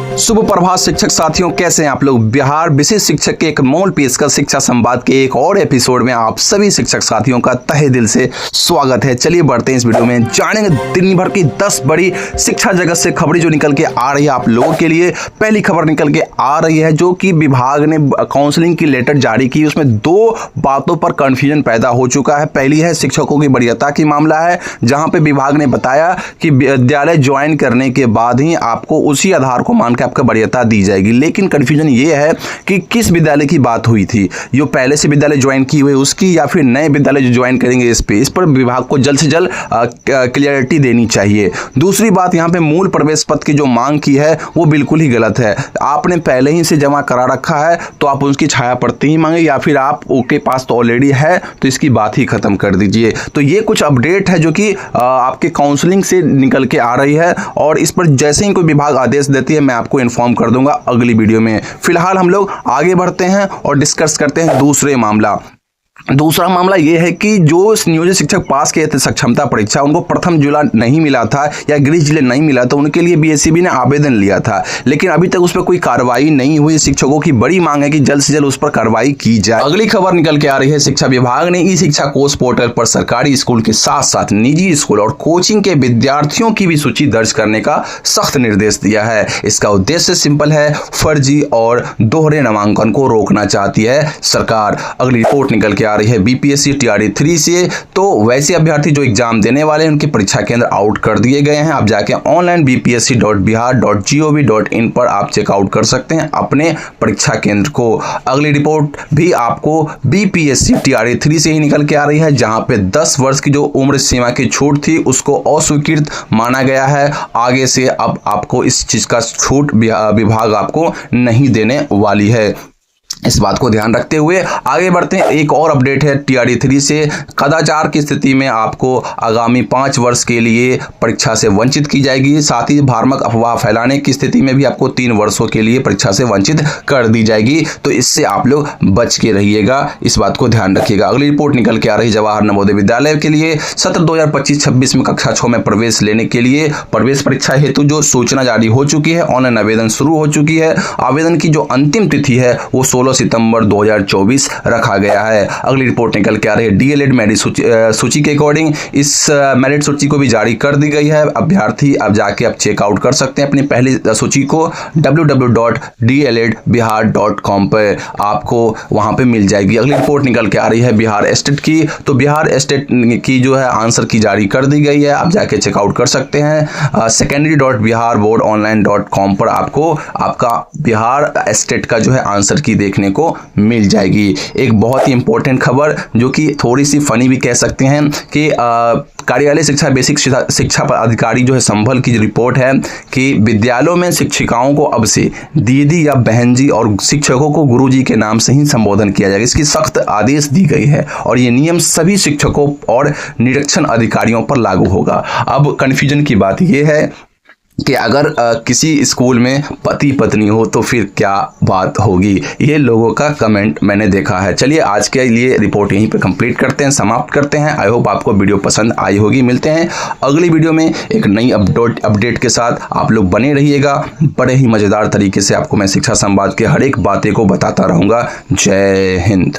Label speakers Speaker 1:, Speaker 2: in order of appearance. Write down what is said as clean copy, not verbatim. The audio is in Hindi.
Speaker 1: शुभ प्रभात शिक्षक साथियों, कैसे हैं आप लोग। बिहार विशेष शिक्षक के एक मोल पेशकश शिक्षा संवाद के एक और एपिसोड में आप सभी शिक्षक साथियों का तहे दिल से स्वागत है। चलिए बढ़ते हैं इस वीडियो में, जानेंगे दिन भर की 10 बड़ी शिक्षा जगत से खबरें जो निकल के आ रही है आप लोगों के लिए। पहली खबर निकल के आ रही है जो कि विभाग ने काउंसलिंग की लेटर जारी की, उसमें 2 बातों पर कंफ्यूजन पैदा हो चुका है। पहली है शिक्षकों की वरीयता की मामला है, जहां पे विभाग ने बताया कि विद्यालय ज्वाइन करने के बाद ही आपको उसी आधार को मान के आपका वरीयता दी जाएगी। लेकिन कंफ्यूजन ये है कि किस विद्यालय की बात हुई थी, जो पहले से विद्यालय ज्वाइन की हुई उसकी, या फिर नए विद्यालय जो ज्वाइन करेंगे इस पर विभाग को जल्द से जल्द क्लियरिटी देनी चाहिए। दूसरी बात, यहाँ पे मूल प्रवेश पत्र की जो मांग की है वो बिल्कुल ही गलत है। आपने पहले ही से जमा करा रखा है तो आप उसकी छाया प्रति ही मांगे, या फिर आप के पास तो ऑलरेडी है तो इसकी बात ही खत्म कर दीजिए। तो ये कुछ अपडेट है जो कि आपके काउंसलिंग से निकल के आ रही है, और इस पर जैसे ही कोई विभाग आदेश देती है मैं आपको इन्फॉर्म कर दूंगा अगली वीडियो में। फिलहाल हम लोग आगे बढ़ते हैं और डिस्कस करते हैं दूसरा मामला यह है कि जो नियोजित शिक्षक पास किए थे सक्षमता परीक्षा, उनको प्रथम जिला नहीं मिला था या गृह जिले नहीं मिला, तो उनके लिए बीएससीबी ने आवेदन लिया था, लेकिन अभी तक उस पर कोई कार्रवाई नहीं हुई। शिक्षकों की बड़ी मांग है कि जल्द से जल्द उस पर कार्रवाई की जाए। अगली खबर निकल के आ रही है, शिक्षा विभाग ने ई शिक्षा कोर्स पोर्टल पर सरकारी स्कूल के साथ साथ निजी स्कूल और कोचिंग के विद्यार्थियों की भी सूची दर्ज करने का सख्त निर्देश दिया है। इसका उद्देश्य सिंपल है, फर्जी और दोहरे नामांकन को रोकना चाहती है सरकार। अगली रिपोर्ट निकल के आ रही है बीपीएससी टीआरई 3 से, तो वैसे अभ्यर्थी जो एग्जाम देने वाले हैं उनके परीक्षा केंद्र आउट कर दिए गए हैं। आप जाके ऑनलाइन bpsc.bihar.gov.in पर आप चेकआउट कर सकते हैं अपने परीक्षा केंद्र को। अगली रिपोर्ट भी आपको बीपीएससी टीआरई 3 से ही निकल के आ रही है, जहां पे 10 वर्ष की जो उम्र सीमा की छूट थी उसको अस्वीकृत माना गया है। आगे से अब आपको इस चीज का छूट विभाग आपको नहीं देने वाली है। इस बात को ध्यान रखते हुए आगे बढ़ते हैं। एक और अपडेट है टीआरई 3 से, कदाचार की स्थिति में आपको आगामी 5 वर्ष के लिए परीक्षा से वंचित की जाएगी। साथ ही भ्रामक अफवाह फैलाने की स्थिति में भी आपको 3 वर्षों के लिए परीक्षा से वंचित कर दी जाएगी। तो इससे आप लोग बच के रहिएगा, इस बात को ध्यान रखिएगा। अगली रिपोर्ट निकल के आ रही जवाहर नवोदय विद्यालय के लिए सत्र 2025-26 में कक्षा 6 में प्रवेश लेने के लिए प्रवेश परीक्षा हेतु जो सूचना जारी हो चुकी है, ऑनलाइन आवेदन शुरू हो चुकी है। आवेदन की जो अंतिम तिथि है वो 16 सितंबर 2024 रखा गया है। अगली रिपोर्ट निकल के आ रही है डीएलएड मेरिट सूची के अकॉर्डिंग इस मेरिट सूची को भी जारी कर दी गई है। अभ्यर्थी अब जाके आप चेकआउट कर सकते हैं अपनी पहली सूची को www.dledbihar.com पर, आपको वहां पे मिल जाएगी। अगली रिपोर्ट निकल के आ रही है बिहार स्टेट की, तो बिहार स्टेट की जो है आंसर की जारी कर दी गई है, आप जाके चेकआउट कर सकते हैं। secondary.biharboardonline.com पर आपको आपका बिहार स्टेट का जो है आंसर की देखने को मिल जाएगी। एक बहुत ही इंपॉर्टेंट खबर जो कि थोड़ी सी फनी भी कह सकते हैं कि कार्यालय शिक्षा बेसिक शिक्षा अधिकारी जो है संभल की जो रिपोर्ट है कि विद्यालयों में शिक्षिकाओं को अब से दीदी या बहन जी और शिक्षकों को गुरुजी के नाम से ही संबोधन किया जाएगा। इसकी सख्त आदेश दी गई है और ये नियम सभी शिक्षकों और निरीक्षण अधिकारियों पर लागू होगा। अब कन्फ्यूजन की बात यह है कि अगर किसी स्कूल में पति पत्नी हो तो फिर क्या बात होगी, ये लोगों का कमेंट मैंने देखा है। चलिए आज के लिए रिपोर्ट यहीं पे कंप्लीट करते हैं, समाप्त करते हैं। आई होप आपको वीडियो पसंद आई होगी। मिलते हैं अगली वीडियो में एक नई अपडेट के साथ। आप लोग बने रहिएगा, बड़े ही मज़ेदार तरीके से आपको मैं शिक्षा संवाद के हर एक बातें को बताता रहूँगा। जय हिंद।